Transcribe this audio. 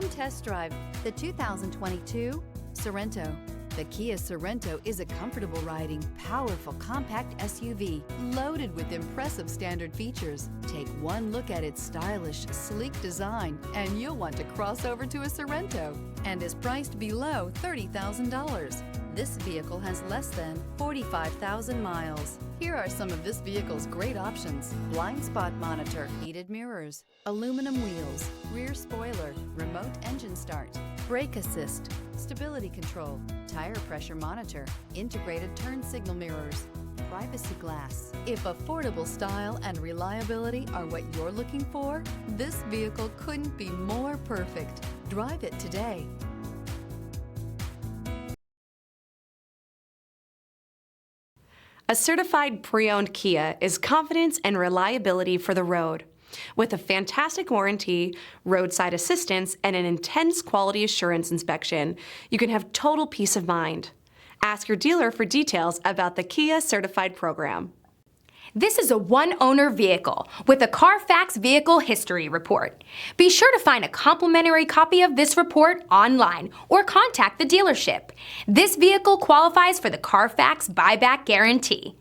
Come test drive the 2022 Sorento. The Kia Sorento is a comfortable riding, powerful compact SUV loaded with impressive standard features. Take one look at its stylish, sleek design and you'll want to cross over to a Sorento, and is priced below $30,000. This vehicle has less than 45,000 miles. Here are some of this vehicle's great options: blind spot monitor, heated mirrors, aluminum wheels, rear spoiler, remote engine start, brake assist, stability control, tire pressure monitor, integrated turn signal mirrors, privacy glass. If affordable style and reliability are what you're looking for, this vehicle couldn't be more perfect. Drive it today. A certified pre-owned Kia is confidence and reliability for the road. With a fantastic warranty, roadside assistance, and an intense quality assurance inspection, you can have total peace of mind. Ask your dealer for details about the Kia Certified program. This is a one-owner vehicle with a Carfax Vehicle History Report. Be sure to find a complimentary copy of this report online or contact the dealership. This vehicle qualifies for the Carfax Buyback Guarantee.